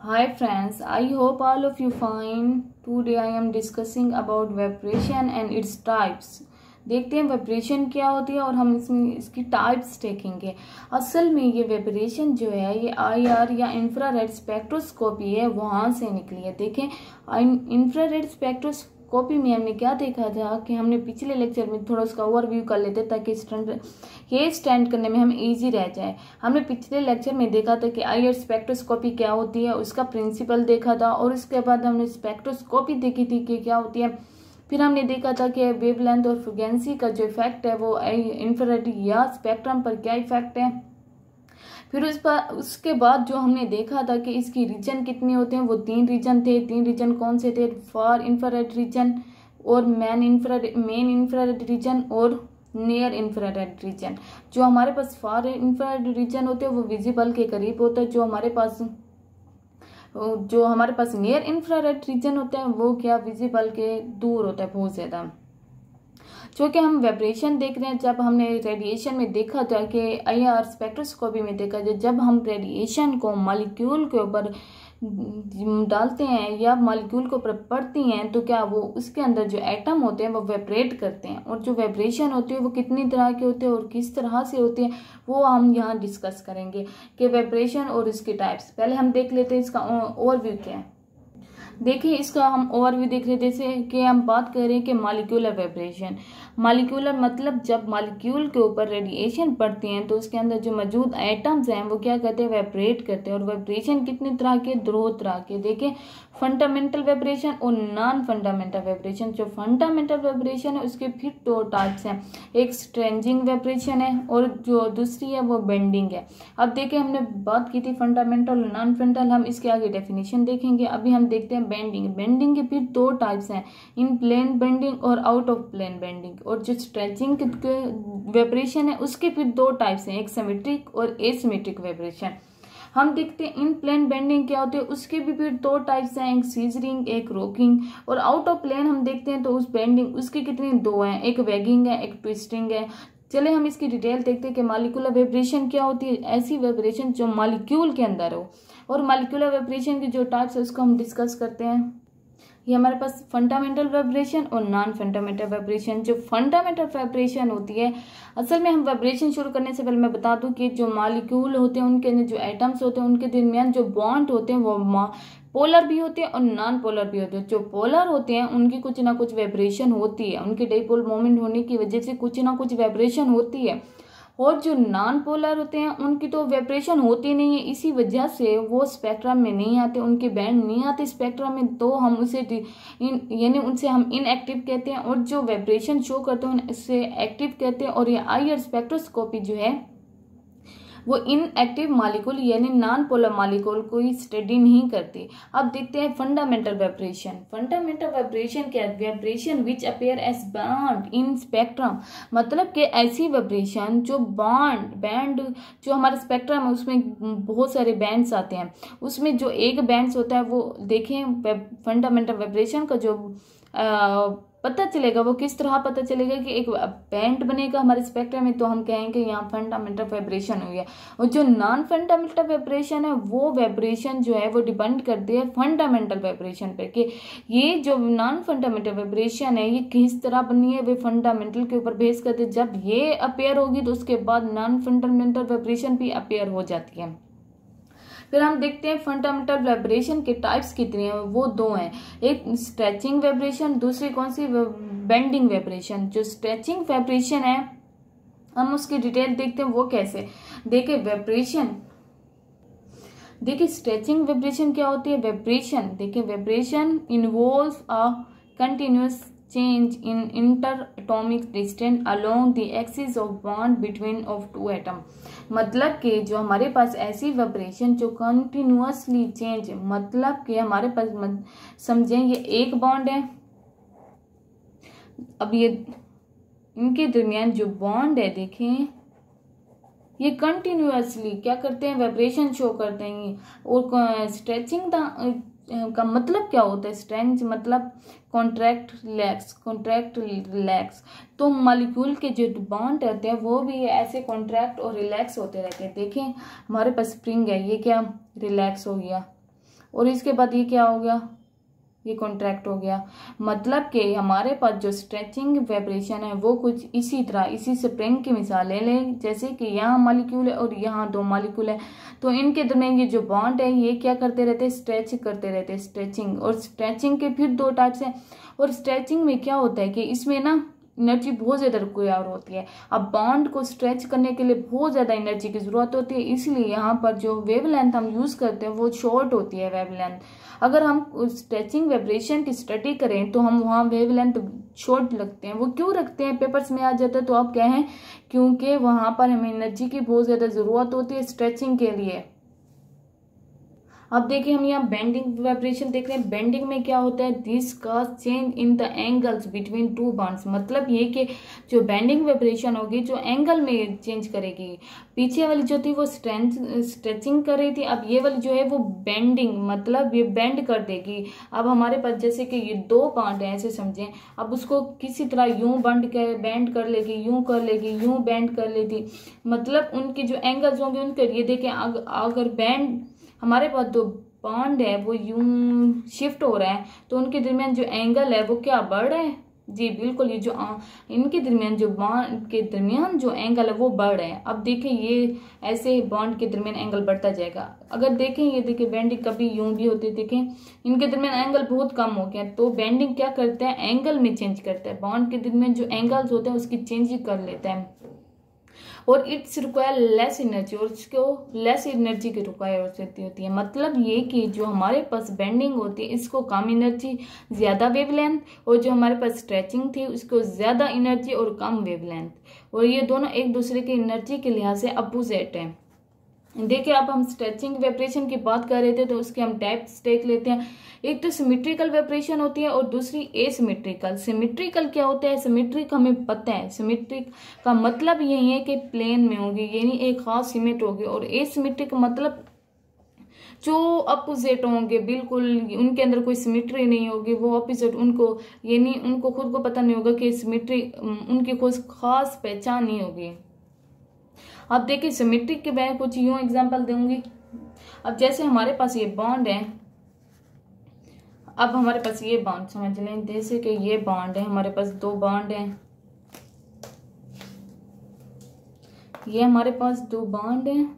Hi friends, I hope all of you fine. Today I am discussing about vibration and its types. देखते हैं vibration क्या होती है और हम इसमें इसकी टाइप्स देखेंगे। असल में ये वाइब्रेशन जो है ये आईआर या इंफ्रारेड स्पेक्ट्रोस्कोपी है, वहाँ से निकली है। देखें, इंफ्रारेड स्पेक्ट्रोस्कोपी में हमने क्या देखा था कि हमने पिछले लेक्चर में थोड़ा उसका ओवरव्यू कर लेते ताकि स्टैंड करने में हमें इजी रह जाए। हमने पिछले लेक्चर में देखा था कि आईआर स्पेक्ट्रोस्कोपी क्या होती है, उसका प्रिंसिपल देखा था और उसके बाद हमने स्पेक्ट्रोस्कोपी देखी थी कि क्या होती है। फिर हमने देखा था कि वेवलेंथ और फ्रीक्वेंसी का जो इफेक्ट है वो इंफ्रारेड या स्पेक्ट्रम पर क्या इफेक्ट है। फिर उसके बाद जो हमने देखा था कि इसकी रीजन कितने होते हैं, वो 3 रीजन थे। 3 रीजन कौन से थे? फार इंफ्रारेड रीजन और मेन इंफ्रारेड रीजन और नियर इंफ्रारेड रीजन। जो हमारे पास फार इंफ्रारेड रीजन होते हैं वो विजिबल के करीब होता है। जो हमारे पास नियर इंफ्रारेड रीजन होता है वो क्या विजिबल के दूर होता है बहुत ज़्यादा। क्योंकि हम वाइब्रेशन देख रहे हैं, जब हमने रेडिएशन में देखा था कि आईआर स्पेक्ट्रोस्कोपी में देखा था, जब हम रेडिएशन को मॉलिक्यूल के ऊपर डालते हैं या मॉलिक्यूल के ऊपर पड़ती हैं तो क्या वो उसके अंदर जो एटम होते हैं वो वाइब्रेट करते हैं। और जो वाइब्रेशन होती है वो कितनी तरह के होते हैं और किस तरह से होती है वो हम यहाँ डिस्कस करेंगे कि वाइब्रेशन और इसके टाइप्स। पहले हम देख लेते हैं इसका ओवरव्यू क्या है। देखिए, इसका हम ओवरव्यू देख रहे, जैसे कि हम बात कर रहे हैं कि मॉलिक्यूलर वाइब्रेशन। मॉलिक्यूलर मतलब जब मॉलिक्यूल के ऊपर रेडिएशन पड़ती हैं तो उसके अंदर जो मौजूद एटम्स हैं वो क्या करते हैं, वाइब्रेट करते हैं। और वाइब्रेशन कितनी तरह के? 2 तरह के। देखें, फंडामेंटल वाइब्रेशन और नॉन फंडामेंटल वाइब्रेशन। जो फंडामेंटल वाइब्रेशन है उसके फिर 2 टाइप्स हैं, एक स्ट्रेंजिंग वाइब्रेशन है और जो दूसरी है वो बेंडिंग है। अब देखें, हमने बात की थी फंडामेंटल और नॉन फंडामेंटल, हम इसके आगे डेफिनेशन देखेंगे। अभी हम देखते हैं बेंडिंग। बेंडिंग के फिर 2 टाइप्स हैं, इन प्लेन बेंडिंग और आउट ऑफ प्लेन बेंडिंग। और जो स्ट्रेचिंग वाइब्रेशन है उसके फिर 2 टाइप्स हैं, एक सिमेट्रिक और एसिमेट्रिक वाइब्रेशन। हम देखते हैं इन प्लेन बेंडिंग क्या होती है, उसके भी फिर 2 टाइप्स हैं, एक सीजरिंग एक रॉकिंग। और आउट ऑफ प्लेन हम देखते हैं तो उस बेंडिंग उसकी कितनी 2 हैं, एक वैगिंग है एक ट्विस्टिंग है। चले हम इसकी डिटेल देखते हैं कि मॉलिक्यूलर वाइब्रेशन क्या होती है। ऐसी वाइब्रेशन जो मॉलिक्यूल के अंदर हो। और मॉलिक्यूलर वाइब्रेशन की जो टाइप्स है उसको हम डिस्कस करते हैं। ये हमारे पास फंडामेंटल वाइब्रेशन और नॉन फंडामेंटल वाइब्रेशन। जो फंडामेंटल वाइब्रेशन होती है, असल में हम वाइब्रेशन शुरू करने से पहले मैं बता दूं कि जो मॉलिक्यूल होते हैं उनके जो एटम्स होते हैं उनके दरमियान जो बॉन्ड होते हैं वो पोलर भी होते हैं और नॉन पोलर भी होते हैं। जो पोलर होते हैं उनकी कुछ ना कुछ वाइब्रेशन होती है, उनके डाइपोल मोमेंट होने की वजह से कुछ ना कुछ वाइब्रेशन होती है। और जो नॉन पोलर होते हैं उनकी तो वाइब्रेशन होती नहीं है, इसी वजह से वो स्पेक्ट्रम में नहीं आते, उनके बैंड नहीं आते स्पेक्ट्रम में, तो हम उसे यानी उनसे हम इनएक्टिव कहते हैं। और जो वाइब्रेशन शो करते हैं इससे एक्टिव कहते हैं। और ये आईआर स्पेक्ट्रोस्कोपी जो है वो इनएक्टिव मॉलिक्यूल यानी नॉन पोलर मॉलिक्यूल को ही स्टडी नहीं करती। अब देखते हैं फंडामेंटल वाइब्रेशन। फंडामेंटल वाइब्रेशन क्या है? Vibration which appear as bond in spectrum. मतलब कि ऐसी वाइब्रेशन जो बैंड जो हमारे स्पेक्ट्रम है उसमें बहुत सारे बैंड्स आते हैं, उसमें जो एक बैंड्स होता है वो देखें फंडामेंटल वाइब्रेशन का जो पता चलेगा वो किस तरह पता चलेगा कि एक बैंड बनेगा हमारे स्पेक्ट्रम में तो हम कहेंगे यहाँ फंडामेंटल वाइब्रेशन हो गया। और जो नॉन फंडामेंटल वाइब्रेशन है वो वाइब्रेशन जो है वो डिपेंड करती है फंडामेंटल वाइब्रेशन पे कि ये जो नॉन फंडामेंटल वाइब्रेशन है ये किस तरह बनी है, वे फंडामेंटल के ऊपर बेस करते हैं। जब ये अपेयर होगी तो उसके बाद नॉन फंडामेंटल वाइब्रेशन भी अपेयर हो जाती है। फिर हम देखते हैं फंडामेंटल वाइब्रेशन के टाइप्स कितने हैं, वो 2 हैं, एक स्ट्रेचिंग वाइब्रेशन, दूसरी कौन सी? Bending vibration. जो स्ट्रेचिंग वाइब्रेशन है हम उसकी डिटेल देखते हैं वो कैसे। देखिए स्ट्रेचिंग वाइब्रेशन क्या होती है। Vibration involve a continuous change in interatomic distance along the axis of bond between of 2 atom। मतलब कि जो हमारे पास ऐसी वाइब्रेशन जो कंटिन्यूअसली चेंज, मतलब कि हमारे पास समझें ये एक बॉन्ड है, अब ये इनके दरमियान जो बॉन्ड है देखें ये कंटिन्यूअसली क्या करते हैं, वाइब्रेशन शो करते हैं। और स्ट्रेचिंग का मतलब क्या होता है? स्ट्रेंच मतलब कॉन्ट्रैक्ट रिलैक्स। तो मॉलिक्यूल के जो बॉन्ड रहते हैं वो भी ऐसे कॉन्ट्रैक्ट और रिलैक्स होते रहते हैं। देखें हमारे पास स्प्रिंग है, ये क्या रिलैक्स हो गया और इसके बाद ये क्या हो गया, ये कॉन्ट्रैक्ट हो गया। मतलब कि हमारे पास जो स्ट्रेचिंग वाइब्रेशन है वो कुछ इसी तरह, इसी स्प्रिंग की मिसाल ले लें, जैसे कि यहाँ मॉलिक्यूल है और यहाँ 2 मॉलिक्यूल है, तो इनके दरमियान ये जो बॉन्ड है ये क्या करते रहते हैं, स्ट्रेच करते रहते हैं, स्ट्रेचिंग। और स्ट्रेचिंग के फिर 2 टाइप्स हैं। और स्ट्रेचिंग में क्या होता है कि इसमें ना एनर्जी बहुत ज़्यादा रिक्वायर होती है। अब बॉन्ड को स्ट्रेच करने के लिए बहुत ज़्यादा एनर्जी की ज़रूरत होती है, इसलिए यहाँ पर जो वेवलेंथ हम यूज़ करते हैं वो शॉर्ट होती है वेवलेंथ। अगर हम स्ट्रेचिंग वाइब्रेशन की स्टडी करें तो हम वहाँ वेवलेंथ शॉर्ट लगते हैं। वो क्यों रखते हैं, पेपर्स में आ जाता है तो आप कहें क्योंकि वहाँ पर हमें एनर्जी की बहुत ज़्यादा ज़रूरत होती है स्ट्रेचिंग के लिए। अब देखिए हम यहाँ बेंडिंग वाइब्रेशन देख रहे हैं। बेंडिंग में क्या होता है, this cause change in the angles between 2 bonds. मतलब ये कि जो बेंडिंग वाइब्रेशन होगी जो एंगल में चेंज करेगी। पीछे वाली जो थी वो स्ट्रेचिंग कर रही थी, अब ये वाली जो है वो बेंडिंग, मतलब ये बेंड कर देगी। अब हमारे पास जैसे कि ये 2 बॉन्ड है ऐसे समझें, अब उसको किसी तरह यूं बेंड कर लेगी, यूं कर लेगी, यूं बेंड कर लेगी। मतलब उनके जो एंगल्स होंगे उनके, ये देखें अगर बेंड हमारे पास 2 बॉन्ड है वो यूं शिफ्ट हो रहा है तो उनके दरमियान जो एंगल है वो क्या बढ़ रहा है, जी बिल्कुल, ये जो इनके दरमियान जो बॉन्ड के दरमियान जो एंगल है वो बढ़ रहे हैं। अब देखें ये ऐसे बॉन्ड के दरमियान एंगल बढ़ता जाएगा। अगर देखें ये देखिए बेंडिंग कभी यूं भी होती है, देखें इनके दरमियान एंगल बहुत कम हो गया, तो बेंडिंग क्या करता है, एंगल में चेंज करता है, बॉन्ड के दरमियान जो एंगल्स होते हैं उसकी चेंज कर लेता है। और इट्स रिक्वायर लेस एनर्जी, और इसको लेस एनर्जी की रिक्वायर होती है। मतलब ये कि जो हमारे पास बेंडिंग होती है इसको कम एनर्जी ज़्यादा वेवलेंथ, और जो हमारे पास स्ट्रेचिंग थी उसको ज़्यादा एनर्जी और कम वेवलेंथ। और ये दोनों एक दूसरे की एनर्जी के लिहाज से अपोजिट हैं। देखिए अब हम स्ट्रेचिंग वाइब्रेशन की बात कर रहे थे तो उसके हम टाइप्स देख लेते हैं। एक तो सिमेट्रिकल वाइब्रेशन होती है और दूसरी एसिमेट्रिकल। सिमेट्रिकल क्या होता है, सिमेट्रिक हमें पता है, सिमेट्रिक का मतलब यही है कि प्लेन में होगी, यानी एक खास सिमेट होगी। और एसिमेट्रिक मतलब जो अपोजिट होंगे, बिल्कुल उनके अंदर कोई सिमेट्री नहीं होगी, वो अपोजिट, उनको यानी उनको खुद को पता नहीं होगा कि सिमेट्री, उनकी कोई खास पहचान नहीं होगी। अब देखिए सिमेट्रिक के मैं कुछ यूं एग्जांपल दूंगी। अब जैसे हमारे पास ये बॉन्ड है, अब हमारे पास ये बॉन्ड समझ लें, जैसे कि ये बॉन्ड है, हमारे पास 2 बॉन्ड हैं, ये हमारे पास 2 बॉन्ड हैं।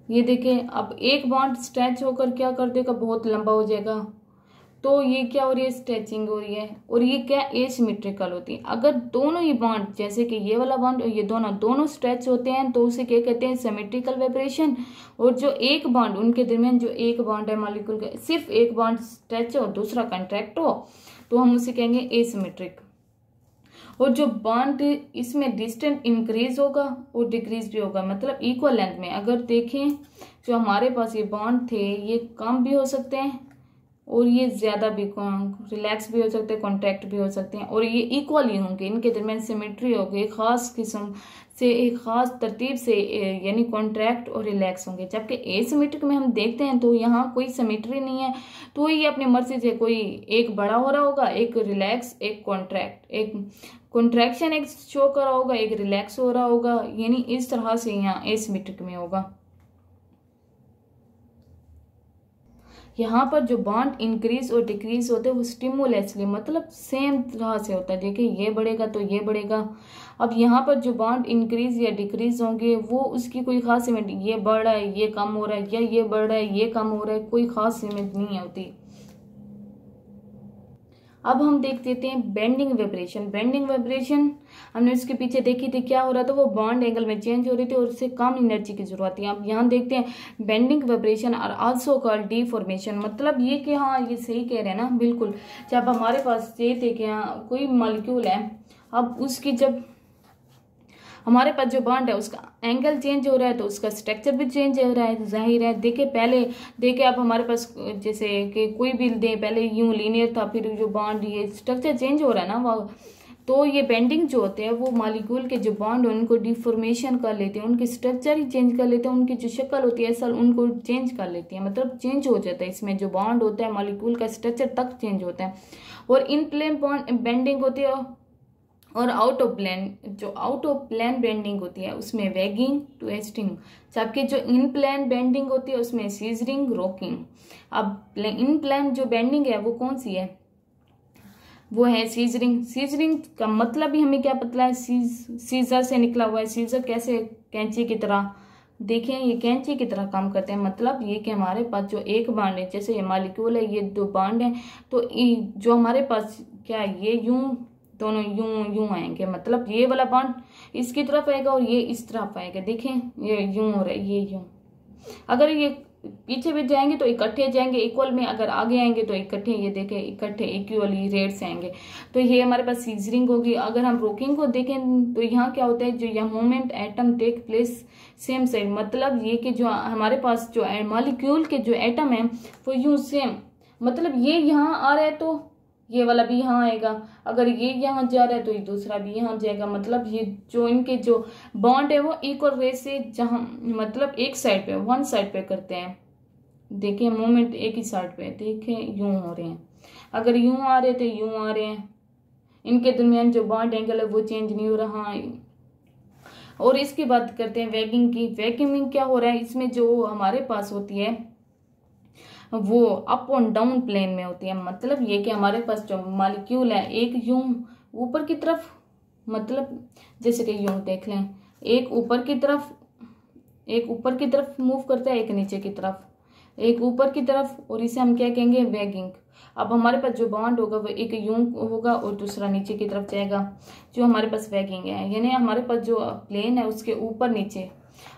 ये देखिए अब एक बॉन्ड स्ट्रेच होकर क्या कर देगा, बहुत लंबा हो जाएगा, तो ये क्या हो रही है, स्ट्रेचिंग हो रही है। और ये क्या एसिमेट्रिकल होती है। अगर दोनों ये बॉन्ड, जैसे कि ये वाला बॉन्ड और ये दोनों स्ट्रेच होते हैं तो उसे क्या कहते हैं, सिमेट्रिकल वाइब्रेशन। और जो एक बॉन्ड, उनके दरमियान जो एक बॉन्ड है मॉलिक्यूल का, सिर्फ एक बॉन्ड स्ट्रेच हो दूसरा कंट्रैक्ट हो, तो हम उसे कहेंगे एसिमेट्रिक। और जो बॉन्ड इसमें डिस्टेंस इंक्रीज होगा और डिक्रीज भी होगा, मतलब इक्वल लेंथ में। अगर देखें जो हमारे पास ये बॉन्ड थे ये कम भी हो सकते हैं और ये ज़्यादा भी, रिलैक्स भी हो सकते हैं, कॉन्ट्रैक्ट भी हो सकते हैं, और ये इक्वल ही होंगे, इनके दरमियान सिमेट्री होगी, खास किस्म से एक खास तरतीब से, यानी कॉन्ट्रैक्ट और रिलैक्स होंगे। जबकि एसिमेट्रिक में हम देखते हैं तो यहाँ कोई सिमेट्री नहीं है, तो ये अपनी मर्जी से कोई एक बड़ा हो रहा होगा, एक रिलैक्स, एक कॉन्ट्रैक्ट, एक कॉन्ट्रैक्शन एक शो कर रहा होगा, एक रिलैक्स हो रहा होगा, यानी इस तरह से यहाँ एसिमेट्रिक में होगा। यहाँ पर जो बॉन्ड इंक्रीज और डिक्रीज होते हैं वो स्टिमुलेसली, मतलब सेम तरह से होता है। देखिए ये बढ़ेगा तो ये बढ़ेगा। अब यहाँ पर जो बॉन्ड इंक्रीज या डिक्रीज होंगे वो उसकी कोई खास सीमेंट, ये बढ़ रहा है ये कम हो रहा है, या ये बढ़ रहा है ये कम हो रहा है, कोई खास सीमेंट नहीं होती। अब हम देख लेते हैं बेंडिंग वाइब्रेशन। बेंडिंग वाइब्रेशन हमने उसके पीछे देखी थी, क्या हो रहा था, वो बॉन्ड एंगल में चेंज हो रही थी और उससे कम एनर्जी की जरूरत थी। अब यहाँ देखते हैं बेंडिंग वाइब्रेशन और आल्सो कॉल्ड डीफॉर्मेशन। मतलब ये कि हाँ ये सही कह रहे हैं ना, बिल्कुल। जब हमारे पास ये थे कि हाँ कोई मॉलिक्यूल है, अब उसकी जब हमारे पास जो बॉन्ड है उसका एंगल चेंज हो रहा है तो उसका स्ट्रक्चर भी चेंज हो रहा है, जाहिर है। देखिए पहले देखिए अब हमारे पास जैसे कि कोई भी दे, पहले यूं लीनियर था, फिर जो बॉन्ड ये स्ट्रक्चर चेंज हो रहा है ना वो, तो ये बेंडिंग जो होते हैं वो मॉलिक्यूल के जो बॉन्ड है उनको डिफॉर्मेशन कर लेते हैं, उनके स्ट्रक्चर ही चेंज कर लेते हैं, उनकी जो शक्ल होती है असल उनको चेंज कर लेती है, मतलब चेंज हो जाता है। इसमें जो बॉन्ड होता है मॉलिक्यूल का स्ट्रक्चर तक चेंज होता है। और इन प्लेन बॉन्ड बेंडिंग होती है और जो आउट ऑफ प्लान बेंडिंग होती है उसमें वैगिंग, ट्विस्टिंग, जबकि जो इन प्लान बेंडिंग होती है उसमें सीजरिंग, रॉकिंग। अब इन प्लान जो बेंडिंग है वो कौन सी है, वो है सीजरिंग। सीजरिंग का मतलब ही हमें क्या पता है, सीजर से निकला हुआ है। सीजर कैसे, कैंची की तरह, देखें ये कैंची की तरह काम करते हैं। मतलब ये कि हमारे पास जो एक बांड है, जैसे ये मॉलिक्यूल है, ये दो बांड है, तो जो हमारे पास क्या है, ये यूं दोनों यूं यूं आएंगे, मतलब ये वाला बांड इसकी तरफ आएगा और ये इस तरफ आएगा। देखें ये यूं और ये यूं। अगर ये पीछे भी जाएंगे तो इकट्ठे जाएंगे इक्वल में, अगर आगे आएंगे तो इकट्ठे, ये देखें इकट्ठे इक्वली रेट से आएंगे। तो ये हमारे पास सीजरिंग होगी। अगर हम रोकिंग को देखें तो यहाँ क्या होता है, जो यहाँ moment atom take place same side, मतलब ये कि जो हमारे पास जो मॉलिक्यूल के जो एटम है वो यूं सेम, मतलब ये यहाँ आ रहा है तो ये वाला भी यहाँ आएगा, अगर ये यहाँ जा रहा है तो ये दूसरा भी यहाँ जाएगा। मतलब ये जो इनके जो बॉन्ड है वो इक्वल रे से, जहाँ मतलब एक साइड पे, वन साइड पे करते हैं। देखिए मूवमेंट एक ही साइड पे, देखें यूं हो रहे हैं, अगर यूं आ रहे थे यूं आ रहे हैं, इनके दरमियान जो बॉन्ड एंगल है वो चेंज नहीं हो रहा। और इसकी बात करते हैं वैगिंग की। वैगिंग क्या हो रहा है, इसमें जो हमारे पास होती है वो अप और डाउन प्लेन में होती है। मतलब ये कि हमारे पास जो मॉलिक्यूल है एक यूं ऊपर की तरफ, मतलब जैसे कि यूं देख लें, एक ऊपर की तरफ मूव करता है, एक नीचे की तरफ, एक ऊपर की तरफ, और इसे हम क्या कहेंगे, वैगिंग। अब हमारे पास जो बॉन्ड होगा वो एक यूं होगा और दूसरा नीचे की तरफ जाएगा, जो हमारे पास वैगिंग है। यानी हमारे पास जो प्लेन है उसके ऊपर नीचे।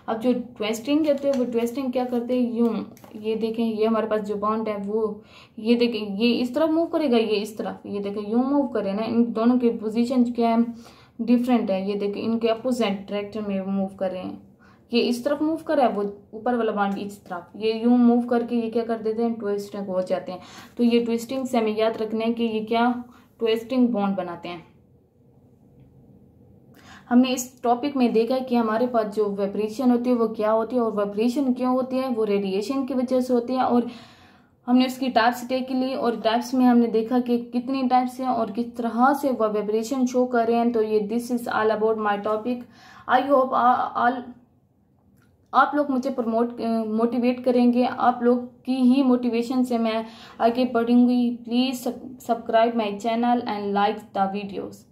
अब जो ट्विस्टिंग कहते हैं वो ट्विस्टिंग क्या करते हैं, यूं, ये देखें ये हमारे पास जो बॉन्ड है वो, ये देखें ये इस तरफ मूव करेगा, ये इस तरफ, ये देखें यूं मूव करे ना, इन दोनों की पोजीशन क्या है, डिफरेंट है। ये देखें इनके अपोजिट डायरेक्शन में मूव कर रहे हैं, ये इस तरफ मूव कर रहा है, वो ऊपर वाला बॉन्ड इस तरफ, ये यूं मूव करके ये क्या कर देते हैं, ट्विस्टिंग हो जाते हैं। तो ये ट्विस्टिंग से हमें याद रखना है कि ये क्या ट्विस्टिंग बॉन्ड बनाते हैं। हमने इस टॉपिक में देखा कि हमारे पास जो वाइब्रेशन होती है वो क्या होती है, और वाइब्रेशन क्यों होती है, वो रेडिएशन की वजह से होती है। और हमने उसकी टाइप्स देख ली, और टाइप्स में हमने देखा कि कितनी टाइप्स हैं और किस तरह से वह वाइब्रेशन शो कर रहे हैं। तो ये this is all about my topic. I hope आप लोग मुझे मोटिवेट करेंगे, आप लोग की ही मोटिवेशन से मैं आगे बढ़ूंगी। Please subscribe my channel and like the videos.